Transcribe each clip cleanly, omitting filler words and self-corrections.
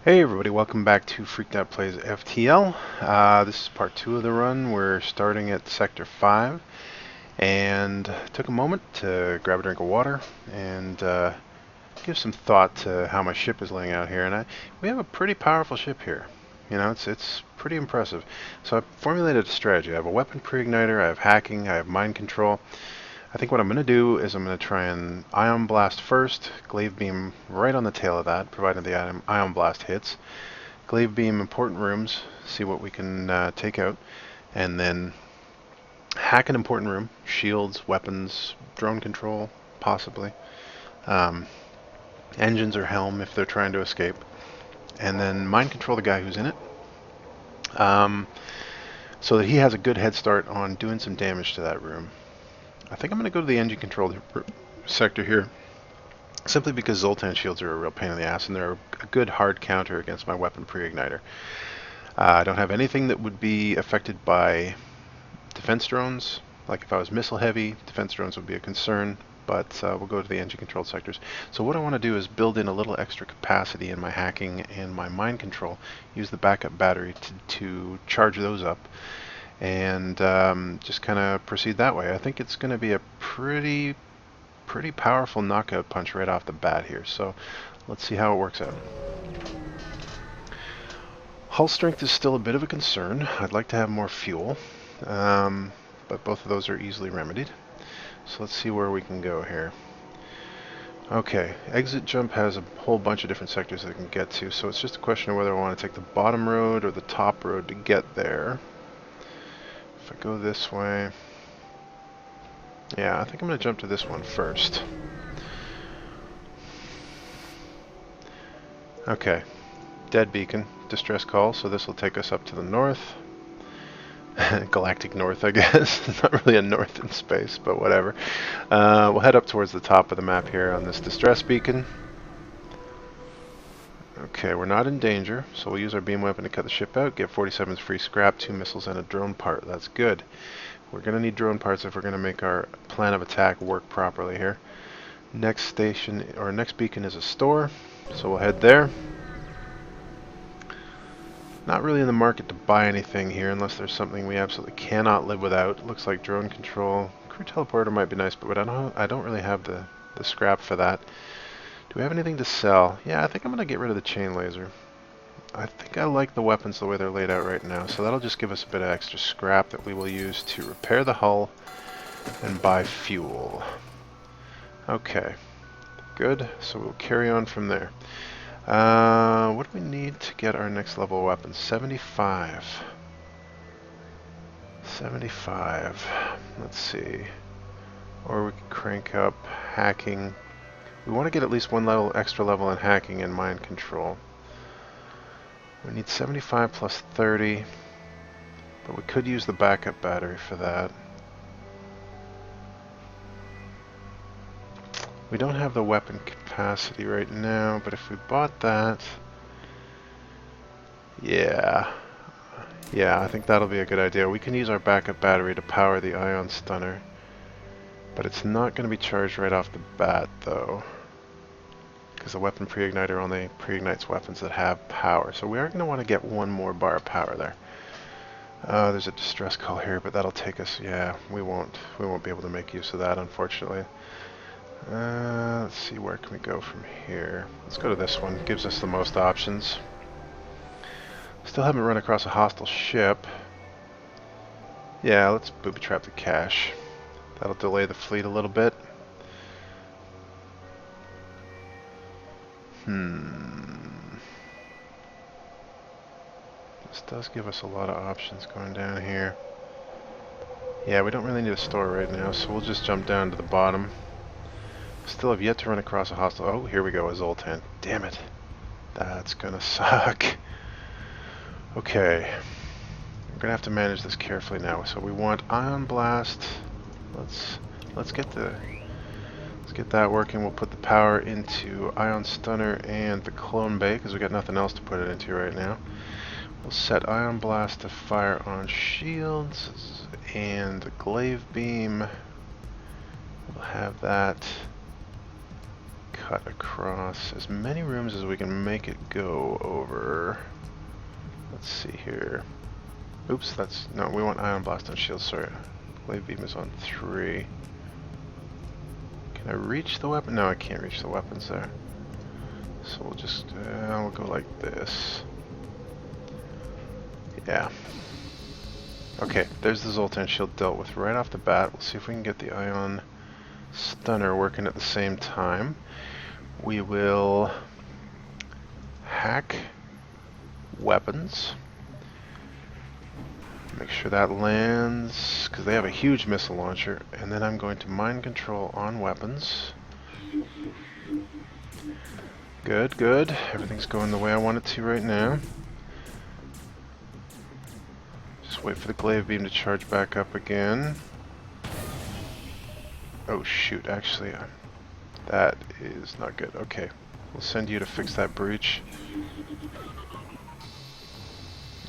Hey everybody, welcome back to Phreakdoubt Plays FTL. This is part 2 of the run. We're starting at Sector 5 and took a moment to grab a drink of water and give some thought to how my ship is laying out here. And we have a pretty powerful ship here. You know, it's pretty impressive. So I formulated a strategy. I have a weapon pre-igniter, I have hacking, I have mind control. I think what I'm going to do is I'm going to try and Ion Blast first, Glaive Beam right on the tail of that, provided the Ion Blast hits. Glaive Beam important rooms, see what we can take out, and then hack an important room, shields, weapons, drone control, possibly, engines or helm if they're trying to escape, and then mind control the guy who's in it, so that he has a good head start on doing some damage to that room. I think I'm going to go to the engine controlled sector here, simply because Zoltan shields are a real pain in the ass, and they're a good hard counter against my weapon pre-igniter. I don't have anything that would be affected by defense drones. Like if I was missile heavy, defense drones would be a concern, but we'll go to the engine controlled sectors. So what I want to do is build in a little extra capacity in my hacking and my mind control, use the backup battery to charge those up, and just kind of proceed that way. I think it's going to be a pretty powerful knockout punch right off the bat here, so let's see how it works out. Hull strength is still a bit of a concern. I'd like to have more fuel, but both of those are easily remedied. So let's see where we can go here. Okay, exit jump has a whole bunch of different sectors that I can get to, so it's just a question of whether I want to take the bottom road or the top road to get there. If I go this way, yeah, I think I'm going to jump to this one first. Okay, dead beacon, distress call, so this will take us up to the north. Galactic north, I guess. Not really a north in space, but whatever. We'll head up towards the top of the map here on this distress beacon. Okay, we're not in danger, so we'll use our beam weapon to cut the ship out, get 47's free scrap, 2 missiles, and a drone part. That's good. We're going to need drone parts if we're going to make our plan of attack work properly here. Next station, or next beacon, is a store, so we'll head there. Not really in the market to buy anything here unless there's something we absolutely cannot live without. Looks like drone control. Crew teleporter might be nice, but I don't really have the scrap for that. Do we have anything to sell? Yeah, I think I'm going to get rid of the chain laser. I think I like the weapons the way they're laid out right now, so that'll just give us a bit of extra scrap that we will use to repair the hull and buy fuel. Okay, good, so we'll carry on from there. What do we need to get our next level weapon? 75. 75. Let's see. Or we could crank up hacking. We want to get at least one extra level in hacking and mind control. We need 75 plus 30, but we could use the backup battery for that. We don't have the weapon capacity right now, but if we bought that, yeah, I think that'll be a good idea. We can use our backup battery to power the ion stunner, but it's not going to be charged right off the bat though, because the weapon pre-igniter only pre-ignites weapons that have power. So we are going to want to get one more bar of power there. There's a distress call here, but that'll take us, yeah, we won't be able to make use of that, unfortunately. Let's see, where can we go from here? Let's go to this one, gives us the most options. Still haven't run across a hostile ship. Yeah, let's booby trap the cache. That'll delay the fleet a little bit. This does give us a lot of options going down here. Yeah, we don't really need a store right now, so we'll just jump down to the bottom. Still have yet to run across a hostile. Oh, here we go, a Zoltan. Damn it. That's gonna suck. Okay. We're gonna have to manage this carefully now. So we want Ion Blast. Let's get that working. We'll put the power into Ion Stunner and the Clone Bay, because we got nothing else to put it into right now. We'll set Ion Blast to fire on shields and the Glaive Beam. We'll have that cut across as many rooms as we can make it go over. Let's see here. Oops, that's... no, we want Ion Blast on shield, sorry. Glaive Beam is on 3. Can I reach the weapon? No, I can't reach the weapons there. So we'll just... we'll go like this. Yeah. Okay, there's the Zoltan shield dealt with right off the bat. We'll see if we can get the Ion Stunner working at the same time. We will hack weapons. Make sure that lands, because they have a huge missile launcher. And then I'm going to mind control on weapons. Good, good. Everything's going the way I want it to right now. Just wait for the glaive beam to charge back up again. Oh shoot, actually, that is not good. Okay, we'll send you to fix that breach.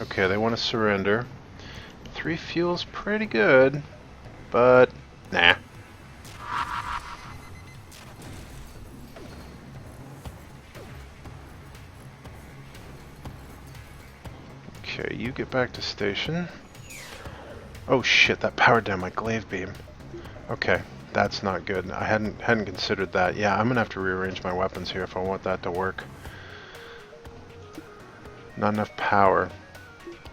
Okay, they want to surrender. 3 feels pretty good, but nah. Okay, you get back to station. Oh shit, that powered down my glaive beam. Okay, that's not good. I hadn't considered that. Yeah, I'm gonna have to rearrange my weapons here if I want that to work. Not enough power.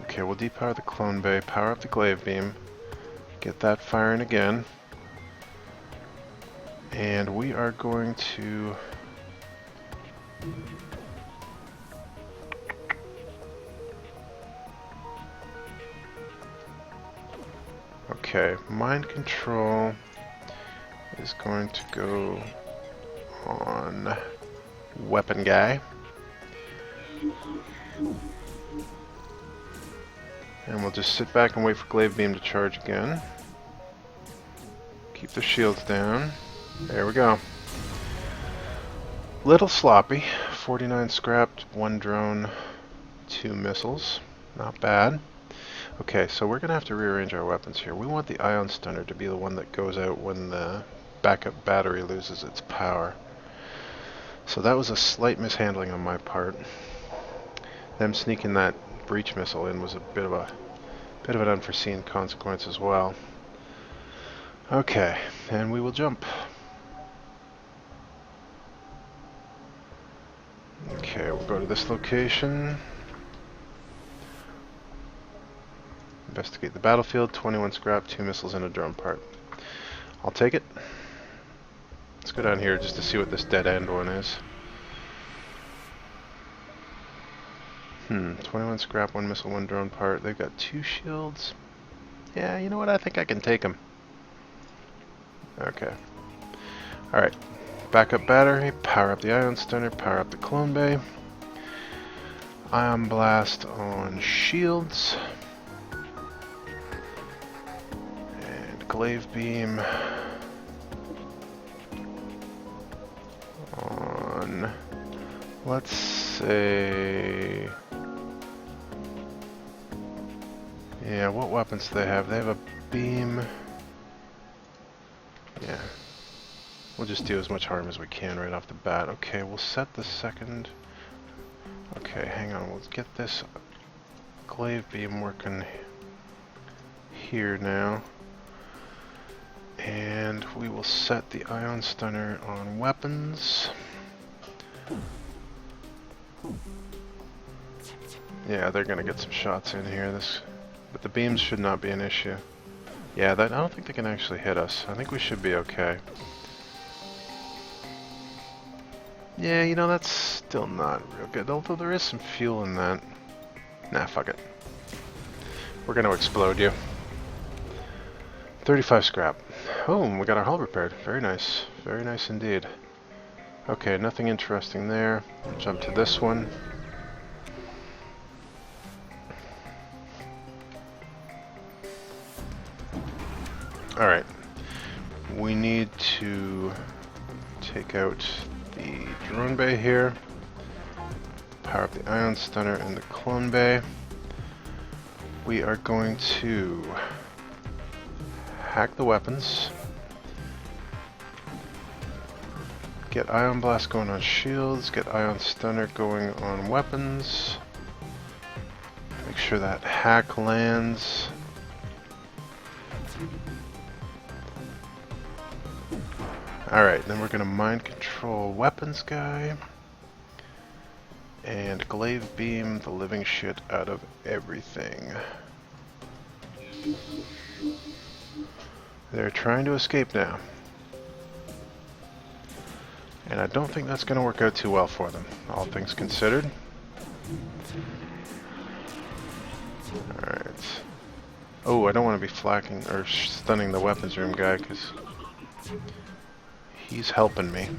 Okay, we'll depower the clone bay, power up the glaive beam, get that firing again. And we are going to... okay, mind control is going to go on weapon guy. And we'll just sit back and wait for glaive beam to charge again. Keep the shields down. There we go. Little sloppy. 49 scrapped, 1 drone, 2 missiles. Not bad. Okay, so we're going to have to rearrange our weapons here. We want the Ion Stunner to be the one that goes out when the backup battery loses its power. So that was a slight mishandling on my part. Them sneaking that breach missile in was a bit of an unforeseen consequence as well. Okay, and we will jump. Okay, we'll go to this location. Investigate the battlefield. 21 scrap, 2 missiles, and a drone part. I'll take it. Let's go down here just to see what this dead end one is. 21 scrap, 1 missile, 1 drone part. They've got 2 shields. Yeah, you know what? I think I can take them. Okay. Alright. Backup battery. Power up the Ion Stunner. Power up the Clone Bay. Ion Blast on shields. And Glaive Beam on... let's say... yeah, what weapons do they have? They have a beam. Yeah. We'll just do as much harm as we can right off the bat. Okay, we'll set the second... okay, hang on. We'll get this glaive beam working here now. And we will set the Ion Stunner on weapons. Yeah, they're gonna get some shots in here. But the beams should not be an issue. Yeah, I don't think they can actually hit us. I think we should be okay. Yeah, you know, that's still not real good, although there is some fuel in that. Nah, fuck it. We're gonna explode you. 35 scrap. Oh, we got our hull repaired. Very nice. Very nice indeed. Okay, nothing interesting there. We'll jump to this one. Alright. We need to take out the drone bay here. Power up the Ion Stunner and the Clone Bay. We are going to hack the weapons. Get Ion Blast going on shields, get Ion Stunner going on weapons. Make sure that hack lands. Alright, then we're going to mind control weapons guy. And glaive beam the living shit out of everything. They're trying to escape now. And I don't think that's going to work out too well for them, all things considered. Alright. Oh, I don't want to be flacking or stunning the weapons room guy because he's helping me.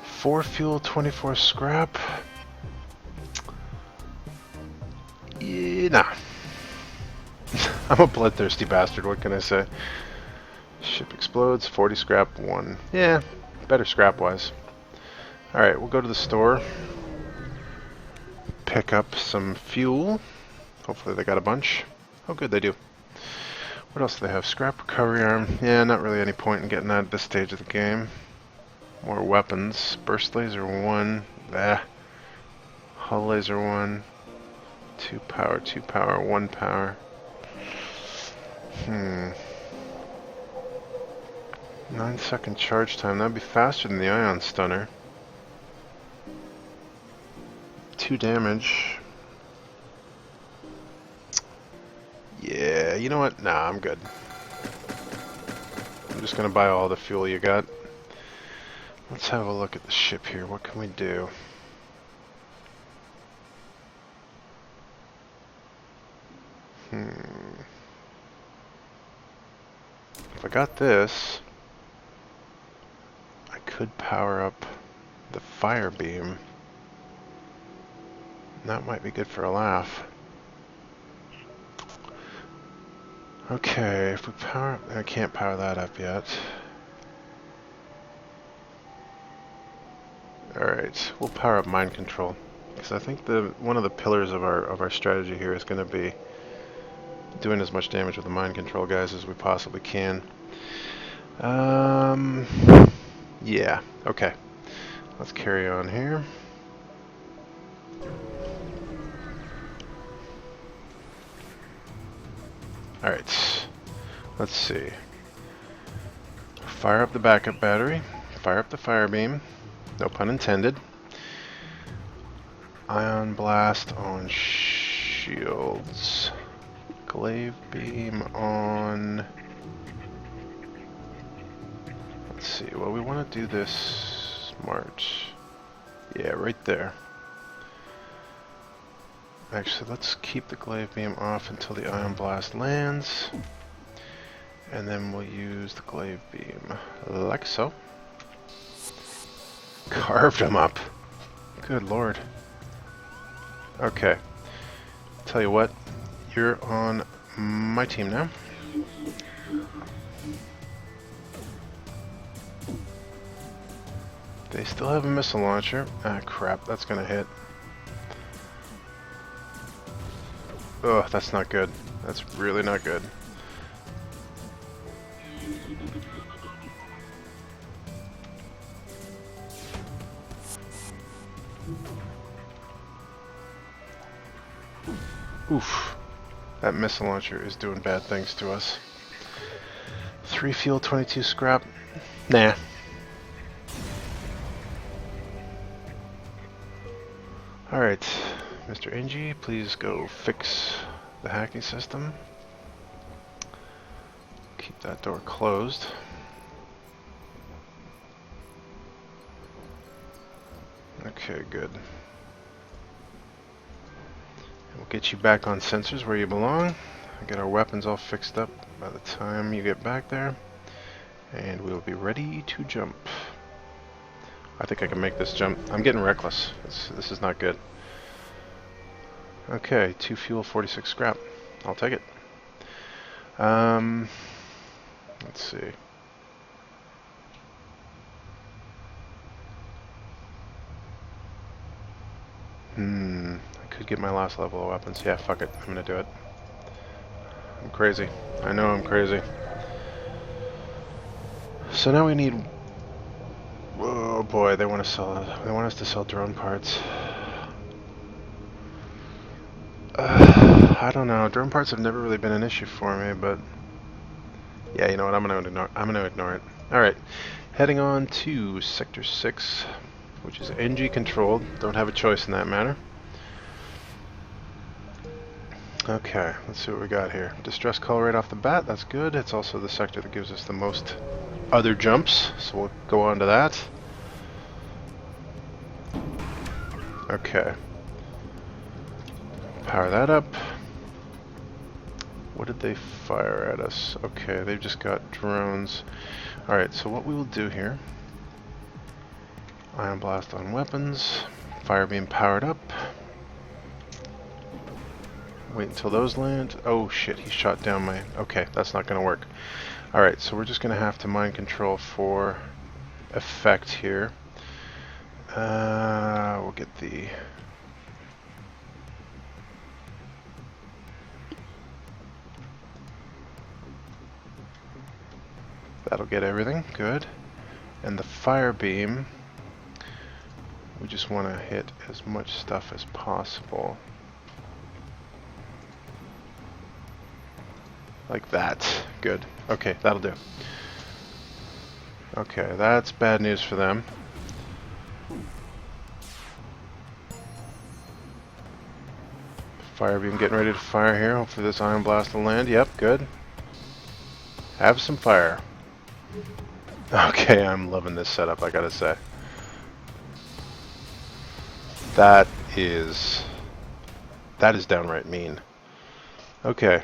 4 fuel, 24 scrap. Yeah, nah. I'm a bloodthirsty bastard, what can I say? Ship explodes, 40 scrap, 1. Yeah, better scrap-wise. Alright, we'll go to the store. Pick up some fuel. Hopefully they got a bunch. Oh good, they do. What else do they have? Scrap recovery arm. Yeah, not really any point in getting that at this stage of the game. More weapons. Burst laser 1. Hull laser 1. 2 power, 2 power, 1 power. 9-second charge time. That'd be faster than the Ion Stunner. 2 damage. Yeah, you know what? Nah, I'm good. I'm just gonna buy all the fuel you got. Let's have a look at the ship here. What can we do? If I got this, I could power up the fire beam. That might be good for a laugh. Okay, if we power up, I can't power that up yet. Alright, we'll power up mind control. Because I think one of the pillars of our strategy here is going to be doing as much damage with the mind control guys as we possibly can. Yeah, okay. Let's carry on here. Alright, let's see. Fire up the backup battery, fire up the fire beam, no pun intended. Ion blast on shields. Glaive beam on... Let's see, well we want to do this March. Yeah, right there. Actually, let's keep the glaive beam off until the ion blast lands. And then we'll use the glaive beam like so. Carved him up. Good lord. Okay. Tell you what, you're on my team now. They still have a missile launcher. Ah, crap, that's gonna hit. Ugh, that's not good. That's really not good. Oof. That missile launcher is doing bad things to us. 3 fuel, 22 scrap. Nah. Alright, Mr. Ng, please go fix the hacking system. Keep that door closed. Okay, good. We'll get you back on sensors where you belong. Get our weapons all fixed up by the time you get back there. And we'll be ready to jump. I think I can make this jump. I'm getting reckless. This is not good. Okay, 2 fuel, 46 scrap. I'll take it. Let's see. I could get my last level of weapons. Yeah, fuck it. I'm gonna do it. I'm crazy. I know I'm crazy. So now we need... Oh boy, they want to sell. They want us to sell drone parts. I don't know. Drone parts have never really been an issue for me, but yeah, you know what? I'm gonna ignore it. All right, heading on to Sector 6, which is NG controlled. Don't have a choice in that matter. Okay, let's see what we got here. Distress call right off the bat. That's good. It's also the sector that gives us the most other jumps, so we'll go on to that. Okay. Power that up. What did they fire at us? Okay, they've just got drones. Alright, so what we will do here... Ion blast on weapons. Fire beam powered up. Wait until those land. Oh shit, he shot down my... Okay, that's not going to work. Alright, so we're just going to have to mind control for effect here. We'll get the... That'll get everything, good. And the fire beam, we just want to hit as much stuff as possible. Like that. Good. Okay, that'll do. Okay, that's bad news for them. Fire beam getting ready to fire here. Hopefully this ion blast will land. Yep, good. Have some fire. Okay, I'm loving this setup, I gotta say. That is downright mean. Okay.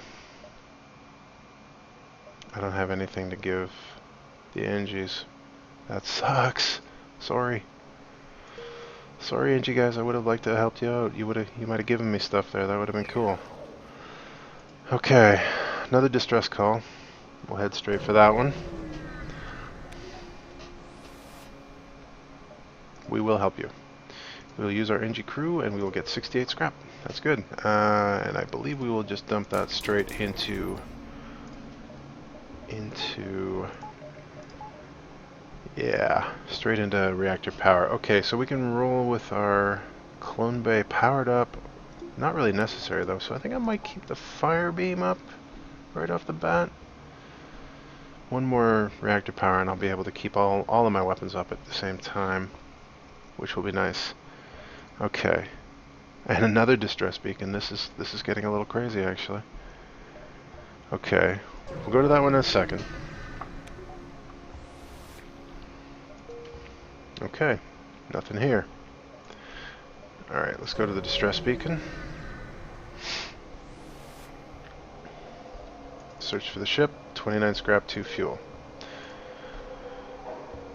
I don't have anything to give the NGs. That sucks. Sorry. Sorry, NG guys. I would have liked to have helped you out. You might have given me stuff there. That would have been cool. Okay. Another distress call. We'll head straight for that one. We will help you. We will use our NG crew and we will get 68 scrap. That's good. And I believe we will just dump that straight into yeah, straight into reactor power. Okay, so we can roll with our clone bay powered up. Not really necessary though, so I think I might keep the fire beam up right off the bat. One more reactor power and I'll be able to keep all of my weapons up at the same time, which will be nice. Okay. And another distress beacon. This is getting a little crazy actually. Okay. We'll go to that one in a second. Okay. Nothing here. Alright, let's go to the distress beacon. Search for the ship. 29 scrap, 2 fuel.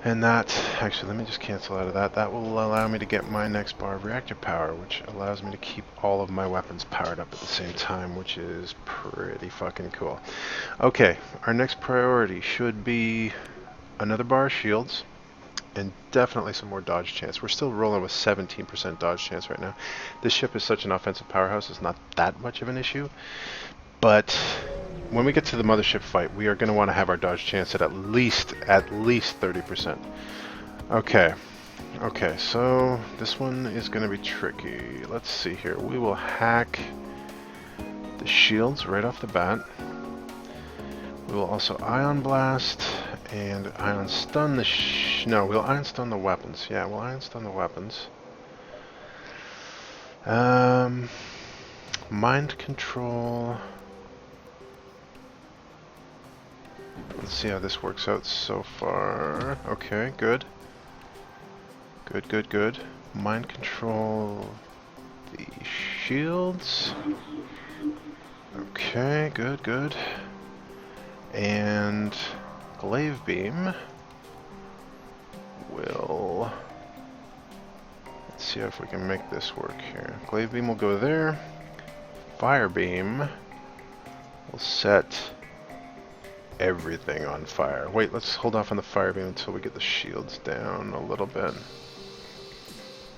And that, actually let me just cancel out of that. That will allow me to get my next bar of reactor power, which allows me to keep all of my weapons powered up at the same time, which is pretty fucking cool. Okay, our next priority should be another bar of shields, and definitely some more dodge chance. We're still rolling with 17% dodge chance right now. This ship is such an offensive powerhouse, it's not that much of an issue, but when we get to the mothership fight, we are going to want to have our dodge chance at least 30%. Okay. Okay, so this one is going to be tricky. Let's see here. We will hack the shields right off the bat. We will also ion blast and ion stun the no, we'll ion stun the weapons. Yeah, we'll ion stun the weapons. Mind control. Let's see how this works out so far. Okay, good. Good, good, good. Mind control the shields. Okay, good, good. And glaive beam will... Let's see if we can make this work here. Glaive beam will go there. Fire beam will set everything on fire. Wait, let's hold off on the fire beam until we get the shields down a little bit.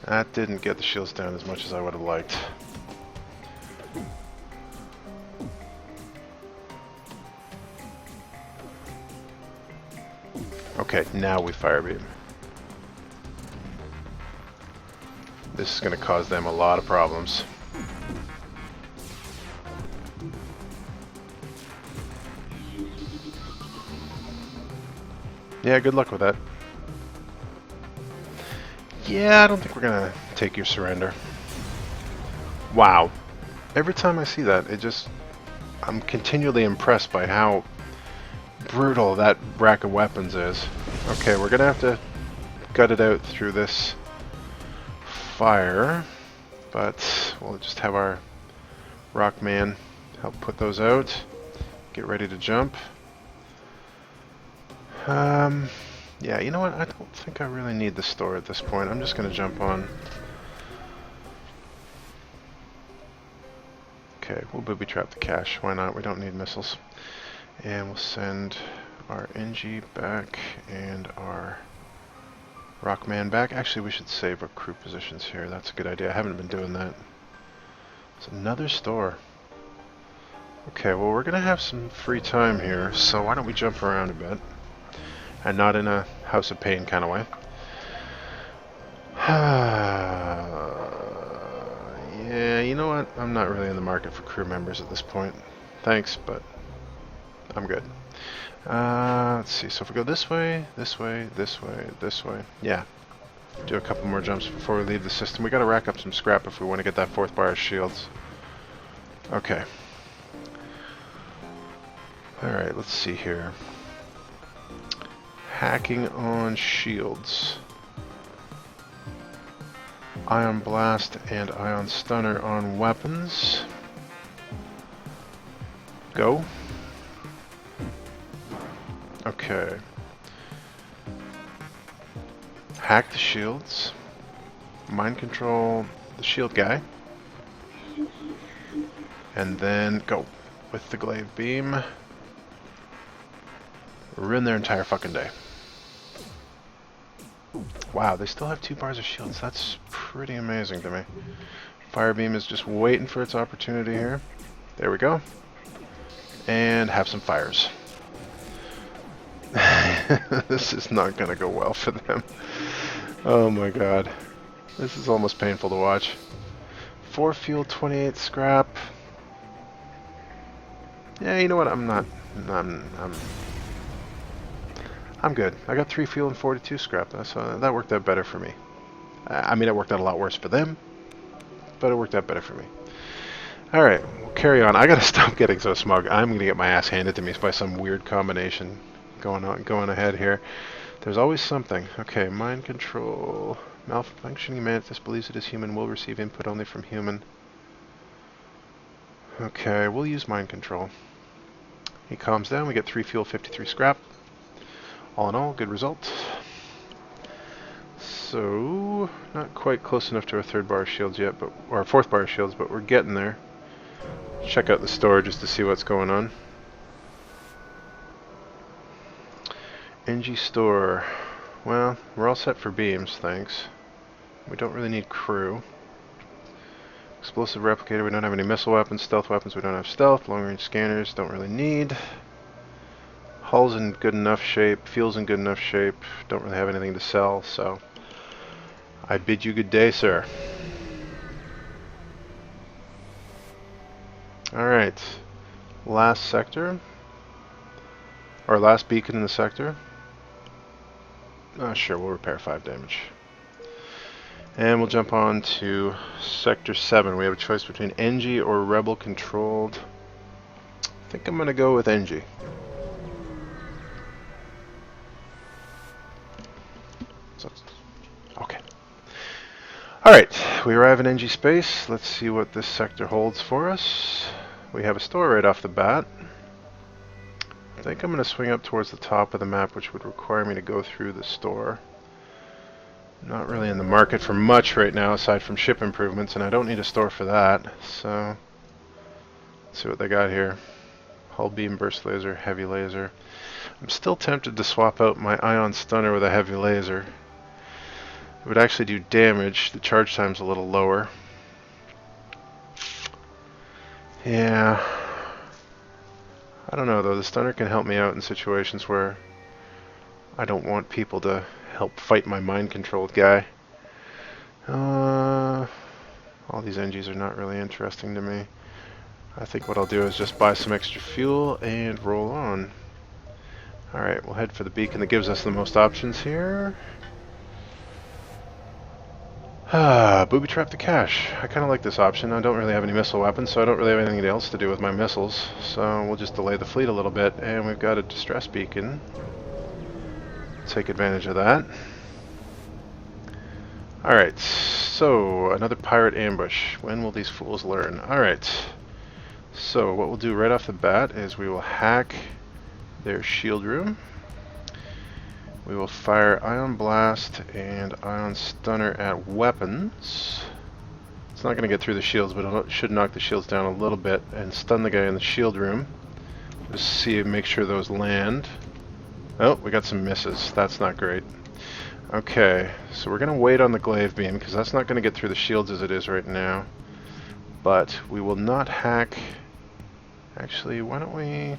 That didn't get the shields down as much as I would have liked. Okay, now we fire beam. This is going to cause them a lot of problems. Yeah, good luck with that. Yeah, I don't think we're going to take your surrender. Wow. Every time I see that, I'm continually impressed by how brutal that rack of weapons is. Okay, we're going to have to gut it out through this fire, but we'll just have our Rockman help put those out. Get ready to jump. Yeah, you know what? I don't think I really need the store at this point. I'm just going to jump on. Okay, we'll booby trap the cache. Why not? We don't need missiles. And we'll send our NG back and our Rockman back. Actually, we should save our crew positions here. That's a good idea. I haven't been doing that. It's another store. Okay, well, we're going to have some free time here, so why don't we jump around a bit? And not in a House of Pain kind of way. Yeah, you know what? I'm not really in the market for crew members at this point. Thanks, but I'm good. Let's see. So if we go this way, this way, this way, this way. Yeah. Do a couple more jumps before we leave the system. We got to rack up some scrap if we want to get that fourth bar of shields. Okay. Alright, let's see here. Hacking on shields. Ion Blast and Ion Stunner on weapons. Go. Okay. Hack the shields. Mind control the shield guy. And then go with the glaive beam. Ruin their entire fucking day. Wow, they still have 2 bars of shields. That's pretty amazing to me. Fire beam is just waiting for its opportunity here. There we go. And have some fires. This is not going to go well for them. Oh my god. This is almost painful to watch. 4 fuel, 28 scrap. Yeah, you know what? I'm good. I got 3 fuel and 42 scrap, so that worked out better for me. I mean, it worked out a lot worse for them, but it worked out better for me. Alright, we'll carry on. I gotta stop getting so smug. I'm gonna get my ass handed to me by some weird combination going ahead here. There's always something. Okay, mind control. Malfunctioning mantis believes it is human, will receive input only from human. Okay, we'll use mind control. He calms down, we get 3 fuel, 53 scrap. All in all, good result. So, not quite close enough to our 3rd bar of shields yet, or our 4th bar of shields, but we're getting there. Check out the store just to see what's going on. NG store. Well, we're all set for beams, thanks. We don't really need crew. Explosive replicator, we don't have any missile weapons. Stealth weapons, we don't have stealth. Long range scanners, don't really need. Hull's in good enough shape, fuel's in good enough shape, don't really have anything to sell, so I bid you good day, sir. Alright, last sector, or last beacon in the sector. Sure, we'll repair 5 damage. And we'll jump on to Sector 7. We have a choice between NG or Rebel controlled. I think I'm going to go with NG. Okay. Alright, we arrive in NG space. Let's see what this sector holds for us. We have a store right off the bat. I think I'm going to swing up towards the top of the map, which would require me to go through the store. Not really in the market for much right now, aside from ship improvements, and I don't need a store for that. So, let's see what they got here. Hull beam, burst laser, heavy laser. I'm still tempted to swap out my ion stunner with a heavy laser. It would actually do damage. The charge time's a little lower. Yeah. I don't know though, the stunner can help me out in situations where I don't want people to help fight my mind-controlled guy. All these NGs are not really interesting to me. I think what I'll do is just buy some extra fuel and roll on. Alright, we'll head for the beacon that gives us the most options here. Booby trap the cache. I kind of like this option. I don't really have any missile weapons, so I don't really have anything else to do with my missiles. So we'll just delay the fleet a little bit, and we've got a distress beacon. Take advantage of that. Alright, so another pirate ambush. When will these fools learn? Alright, so what we'll do right off the bat is we will hack their shield room. We will fire Ion Blast and Ion Stunner at weapons. It's not going to get through the shields, but it should knock the shields down a little bit and stun the guy in the shield room. Just see, make sure those land. Oh, we got some misses. That's not great. Okay, so we're going to wait on the glaive beam because that's not going to get through the shields as it is right now. But we will not hack. Actually, why don't we...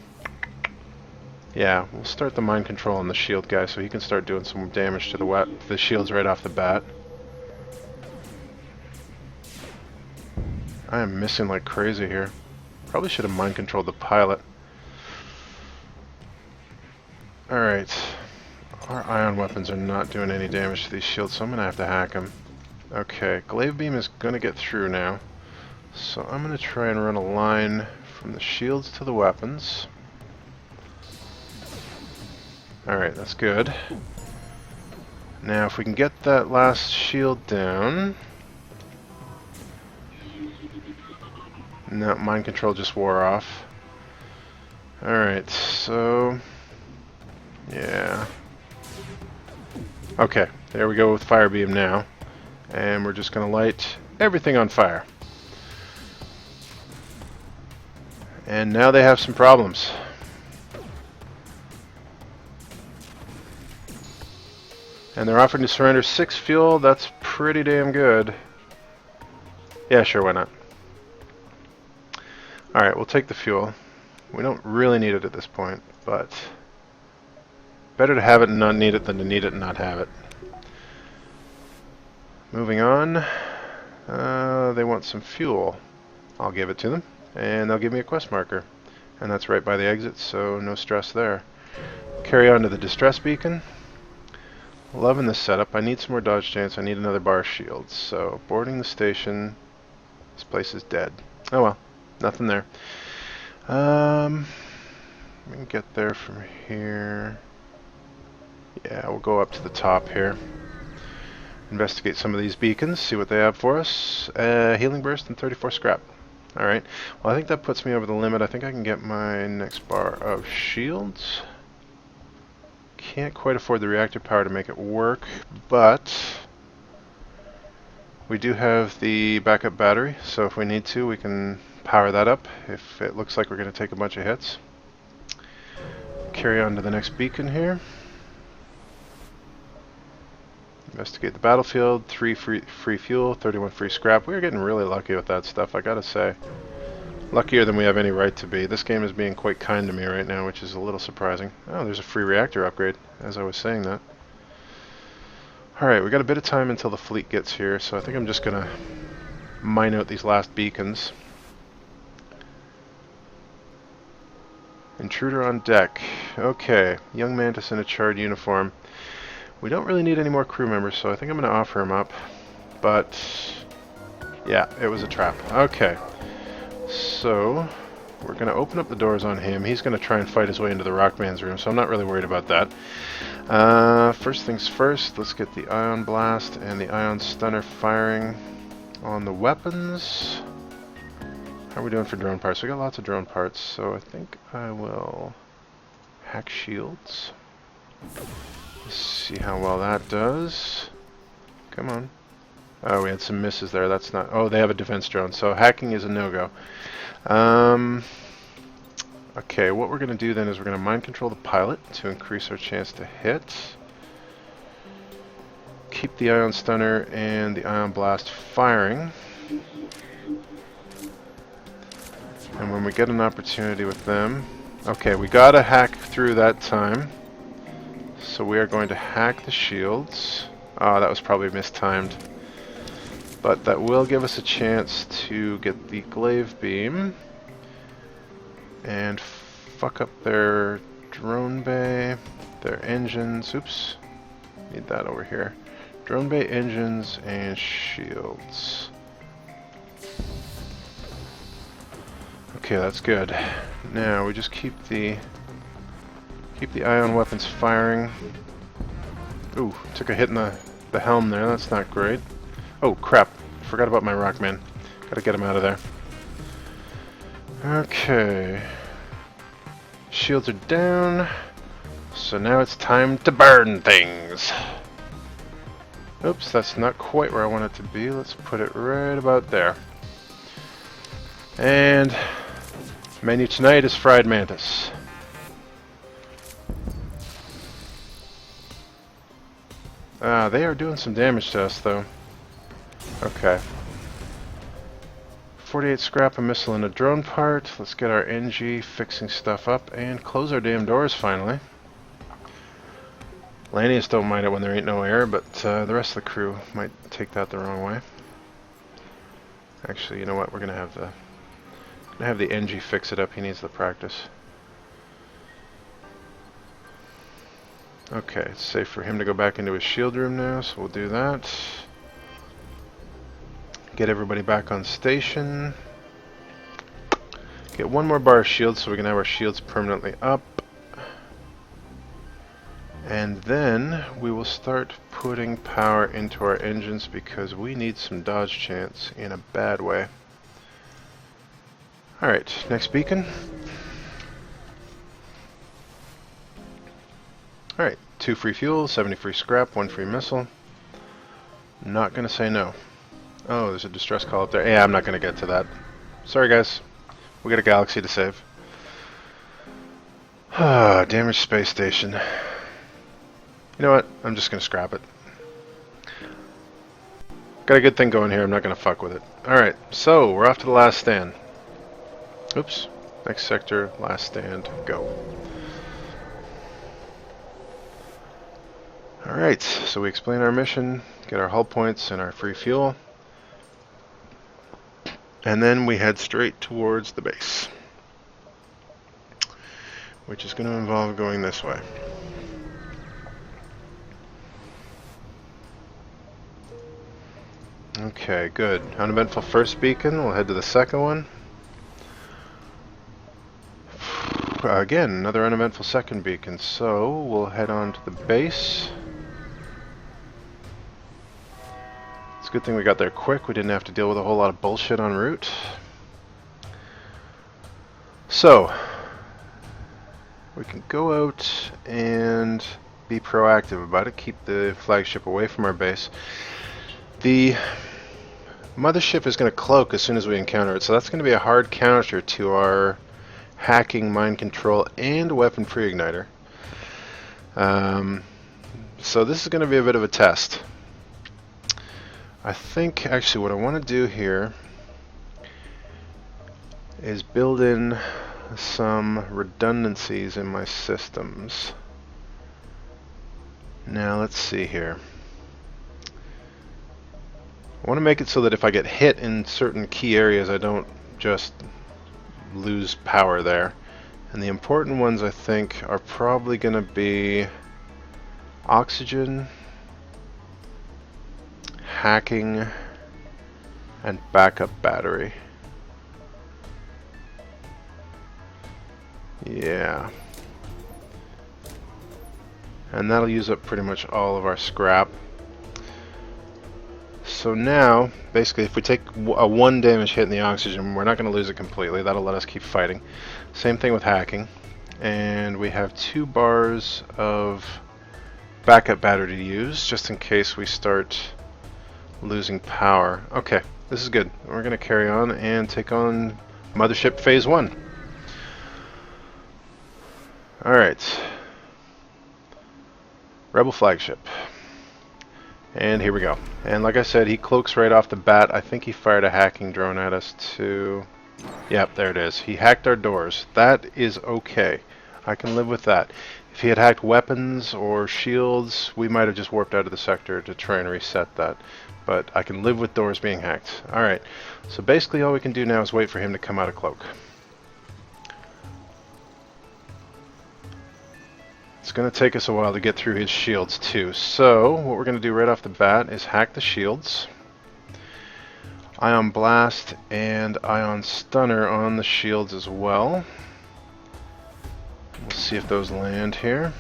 Yeah, we'll start the mind control on the shield guy so he can start doing some damage to the shields right off the bat. I am missing like crazy here. Probably should have mind controlled the pilot. Alright. Our ion weapons are not doing any damage to these shields, so I'm going to have to hack them. Okay, glaive beam is going to get through now. So I'm going to try and run a line from the shields to the weapons. Alright, that's good. Now if we can get that last shield down... No, mind control just wore off. Alright, so... Yeah. Okay, there we go with fire beam now. And we're just going to light everything on fire. And now they have some problems. And they're offering to surrender 6 fuel. That's pretty damn good. Yeah, sure, why not? Alright, we'll take the fuel. We don't really need it at this point, but better to have it and not need it than to need it and not have it. Moving on. They want some fuel. I'll give it to them, and they'll give me a quest marker. And that's right by the exit, so no stress there. Carry on to the distress beacon. Loving this setup. I need some more dodge chance. I need another bar shield. So, boarding the station. This place is dead. Oh well. Nothing there. We can get there from here. Yeah, we'll go up to the top here. Investigate some of these beacons. See what they have for us. Healing burst and 34 scrap. Alright. Well, I think that puts me over the limit. I think I can get my next bar of shields. Can't quite afford the reactor power to make it work, but we do have the backup battery, so if we need to, we can power that up if it looks like we're going to take a bunch of hits. Carry on to the next beacon here. Investigate the battlefield. 3 free fuel, 31 free scrap. We're getting really lucky with that stuff, I gotta say. Luckier than we have any right to be. This game is being quite kind to me right now, which is a little surprising. Oh, there's a free reactor upgrade, as I was saying that. Alright, we got a bit of time until the fleet gets here, so I think I'm just gonna mine out these last beacons. Intruder on deck. Okay, young mantis in a charred uniform. We don't really need any more crew members, so I think I'm gonna offer him up. But, yeah, it was a trap. Okay. So, we're going to open up the doors on him. He's going to try and fight his way into the Rockman's room, so I'm not really worried about that. First things first, let's get the Ion Blast and the Ion Stunner firing on the weapons. How are we doing for drone parts? We got lots of drone parts, so I think I will hack shields. Let's see how well that does. Come on. Oh, we had some misses there. That's not... Oh, they have a defense drone, so hacking is a no-go. Okay, what we're going to do then is we're going to mind control the pilot to increase our chance to hit. Keep the Ion Stunner and the Ion Blast firing. And when we get an opportunity with them... Okay, we got to hack through that time. So we are going to hack the shields. Ah, that was probably mistimed. But that will give us a chance to get the glaive beam and fuck up their drone bay, their engines. Oops, need that over here. Drone bay, engines, and shields. Okay, that's good. Now we just keep the ion weapons firing. Ooh, took a hit in the helm there. That's not great. Oh crap! Forgot about my Rockman. Gotta get him out of there. Okay. Shields are down. So now it's time to burn things. Oops, that's not quite where I want it to be. Let's put it right about there. And menu tonight is fried mantis. They are doing some damage to us though. Okay. 48 scrap, a missile, and a drone part. Let's get our NG fixing stuff up and close our damn doors finally. Lanius don't mind it when there ain't no air, but the rest of the crew might take that the wrong way. Actually, you know what? We're gonna have the NG fix it up. He needs the practice. Okay, it's safe for him to go back into his shield room now, so we'll do that. Get everybody back on station. Get one more bar of shields so we can have our shields permanently up. And then we will start putting power into our engines because we need some dodge chance in a bad way. Alright, next beacon. Alright, 2 free fuel, 70 free scrap, 1 free missile. Not gonna say no. Oh, there's a distress call up there. Yeah, I'm not gonna get to that. Sorry guys. We got a galaxy to save. Ah, damaged space station. You know what? I'm just gonna scrap it. Got a good thing going here, I'm not gonna fuck with it. Alright, so we're off to the last stand. Oops. Next sector, last stand, go. Alright, so we explain our mission, get our hull points and our free fuel, and then we head straight towards the base, which is going to involve going this way. Okay, good. Uneventful first beacon, we'll head to the second one. Again, another uneventful second beacon, so we'll head on to the base. It's a good thing we got there quick. We didn't have to deal with a whole lot of bullshit en route. So, we can go out and be proactive about it, keep the flagship away from our base. The mothership is going to cloak as soon as we encounter it, so that's going to be a hard counter to our hacking, mind control, and weapon pre-igniter. So this is going to be a bit of a test. I think actually what I want to do here is build in some redundancies in my systems. Now let's see here. I want to make it so that if I get hit in certain key areas I don't just lose power there. And the important ones I think are probably going to be oxygen, hacking, and backup battery. Yeah. And that'll use up pretty much all of our scrap. So now, basically, if we take a 1 damage hit in the oxygen, we're not going to lose it completely. That'll let us keep fighting. Same thing with hacking. And we have 2 bars of backup battery to use, just in case we start losing power. Okay, this is good. We're going to carry on and take on Mothership Phase 1. Alright. Rebel flagship. And here we go. And like I said, he cloaks right off the bat. I think he fired a hacking drone at us too. Yep, there it is. He hacked our doors. That is okay. I can live with that. If he had hacked weapons or shields, we might have just warped out of the sector to try and reset that. But I can live with doors being hacked. Alright, so basically all we can do now is wait for him to come out of cloak. It's going to take us a while to get through his shields too. So what we're going to do right off the bat is hack the shields. Ion Blast and Ion Stunner on the shields as well. We'll see if those land here.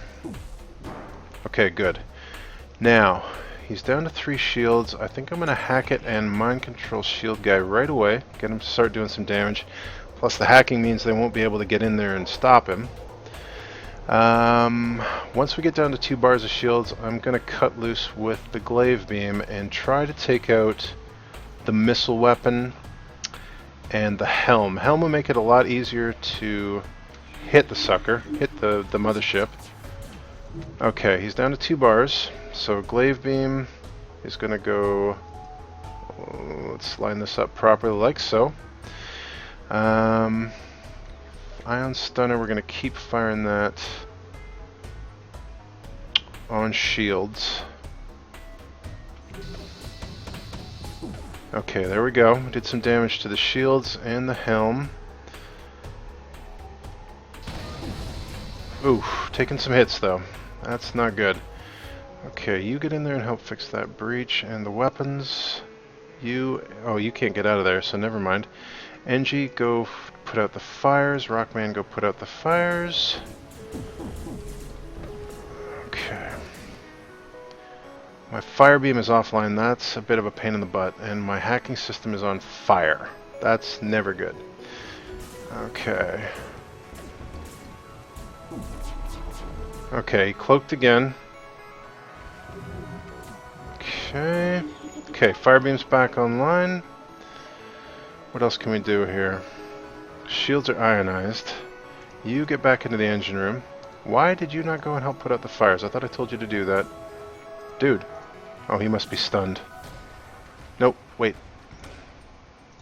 Okay, good. Now, he's down to 3 shields. I think I'm going to hack it and mind control shield guy right away. Get him to start doing some damage. Plus the hacking means they won't be able to get in there and stop him. Once we get down to 2 bars of shields, I'm going to cut loose with the glaive beam and try to take out the missile weapon and the helm. Helm will make it a lot easier to hit the sucker, hit the mothership. Okay, he's down to 2 bars, so glaive beam is going to go, let's line this up properly like so. Ion Stunner, we're going to keep firing that on shields. Okay, there we go. Did some damage to the shields and the helm. Oof, taking some hits though. That's not good. Okay, you get in there and help fix that breach and the weapons. Oh, you can't get out of there, so never mind. Engie, go put out the fires. Rockman, go put out the fires. Okay. My fire beam is offline. That's a bit of a pain in the butt. And my hacking system is on fire. That's never good. Okay. Okay, cloaked again. Okay. Okay, fire beam's back online. What else can we do here? Shields are ionized. You get back into the engine room. Why did you not go and help put out the fires? I thought I told you to do that. Dude. Oh, he must be stunned. Nope, wait.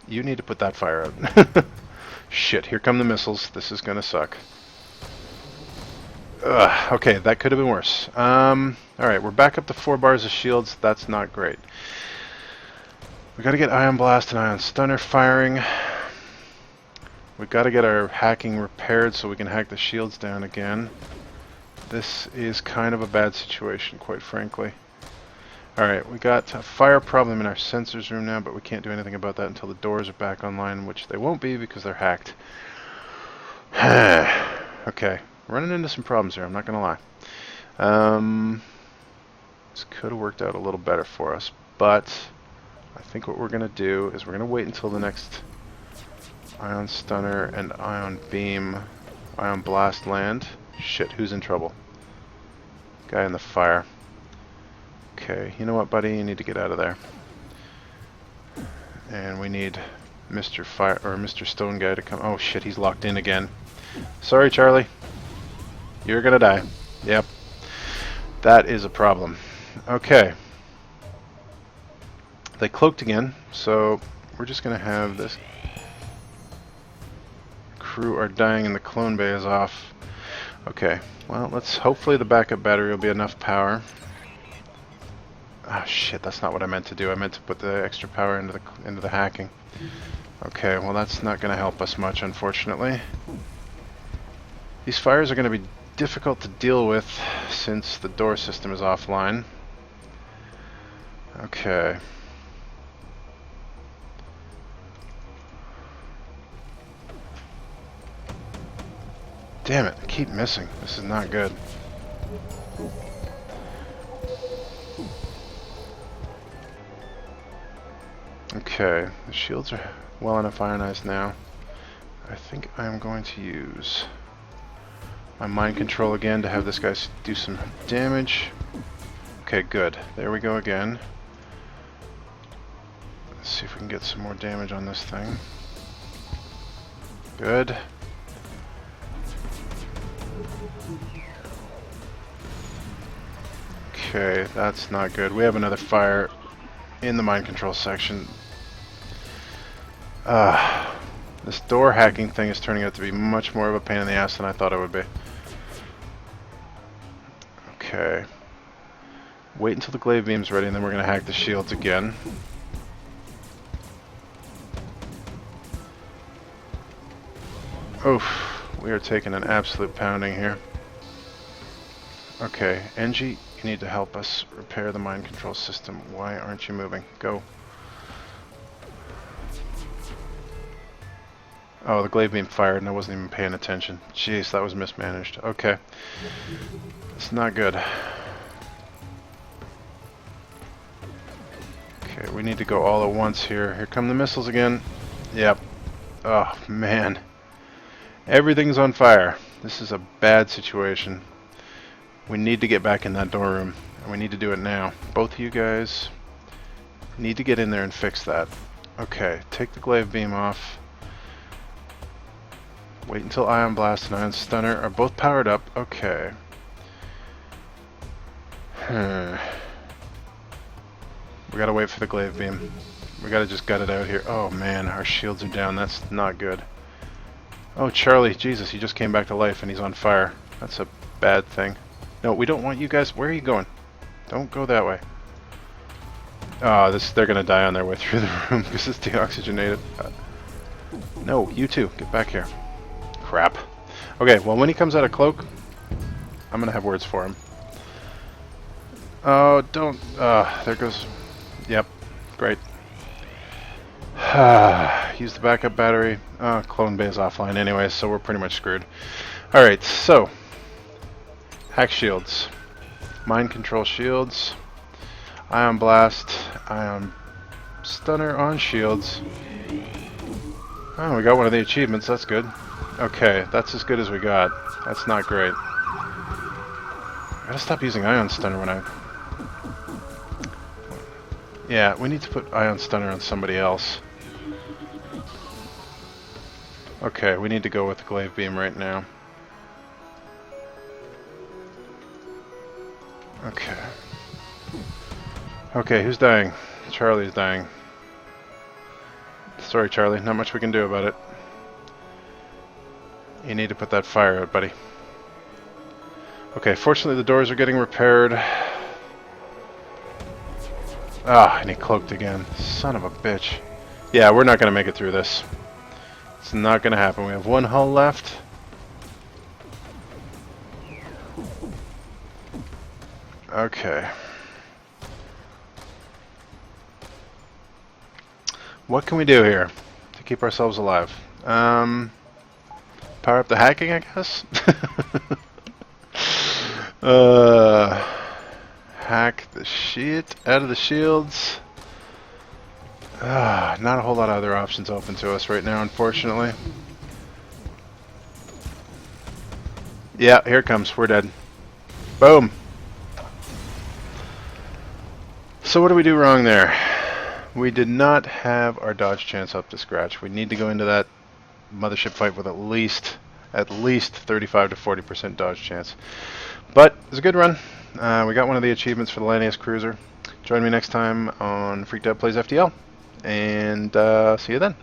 You need to put that fire out. Shit, here come the missiles. This is gonna suck. Ugh, okay, that could have been worse. Alright, we're back up to 4 bars of shields. That's not great. We gotta get Ion Blast and Ion Stunner firing. We gotta get our hacking repaired so we can hack the shields down again. This is kind of a bad situation, quite frankly. Alright, we got a fire problem in our sensors room now, but we can't do anything about that until the doors are back online, which they won't be because they're hacked. Okay, running into some problems here, I'm not gonna lie. This could have worked out a little better for us, but I think what we're gonna do is we're gonna wait until the next Ion Stunner and Ion Beam, Ion Blast land. Shit, who's in trouble? Guy in the fire. Okay, you know what, buddy? You need to get out of there. And we need Mr. Fire or Mr. Stone Guy to come. Oh shit, he's locked in again. Sorry, Charlie. You're gonna die. Yep. That is a problem. Okay. They cloaked again, so we're just gonna have this crew are dying and the clone bay is off. Okay, well, let's hopefully the backup battery will be enough power. Ah, shit, that's not what I meant to do. I meant to put the extra power into the hacking. Okay, well, that's not going to help us much, unfortunately. These fires are going to be difficult to deal with since the door system is offline. Okay. Damn it, I keep missing. This is not good. Okay, the shields are well enough ionized now. I think I'm going to use my mind control again to have this guy do some damage. Okay, good. There we go again. Let's see if we can get some more damage on this thing. Good. Okay, that's not good. We have another fire in the mind control section. This door hacking thing is turning out to be much more of a pain in the ass than I thought it would be. Okay. Wait until the glaive beam's ready, and then we're going to hack the shields again. Oof. We are taking an absolute pounding here. Okay, Engie, you need to help us repair the mind control system. Why aren't you moving? Go. Oh, the glaive beam fired and I wasn't even paying attention. Jeez, that was mismanaged. Okay. It's not good. Okay, we need to go all at once here. Here come the missiles again. Yep. Oh, man. Everything's on fire. This is a bad situation. We need to get back in that door room. And we need to do it now. Both of you guys need to get in there and fix that. Okay, take the glaive beam off. Wait until Ion Blast and Ion Stunner are both powered up. Okay. We gotta wait for the glaive beam. We gotta just gut it out here. Oh man, our shields are down. That's not good. Oh, Charlie, Jesus, he just came back to life and he's on fire. That's a bad thing. No, we don't want you guys. Where are you going? Don't go that way. Oh, they're gonna die on their way through the room because it's deoxygenated. No, you two, get back here. Crap. Okay, well, when he comes out of cloak, I'm gonna have words for him. Oh, don't. There goes. Yep, great. Use the backup battery. Clone bay is offline anyway, so we're pretty much screwed. Alright, so. Hack shields. Mind control shields. Ion blast. Ion stunner on shields. Oh, we got one of the achievements. That's good. Okay, that's as good as we got. That's not great. I gotta stop using Ion Stunner when I... Yeah, we need to put Ion Stunner on somebody else. Okay, we need to go with the glaive beam right now. Okay. Okay, who's dying? Charlie's dying. Sorry, Charlie, not much we can do about it. You need to put that fire out, buddy. Okay, fortunately the doors are getting repaired. Ah, and he cloaked again. Son of a bitch. Yeah, we're not going to make it through this. It's not going to happen. We have one hull left. Okay. What can we do here to keep ourselves alive? Power up the hacking, I guess? Hack the shit out of the shields. Not a whole lot of other options open to us right now, unfortunately. Yeah, here it comes. We're dead. Boom. So what did we do wrong there? We did not have our dodge chance up to scratch. We need to go into that mothership fight with at least 35 to 40% dodge chance. But it's a good run. We got one of the achievements for the Lanius cruiser. Join me next time on Phreakdoubt Plays FTL, and see you then.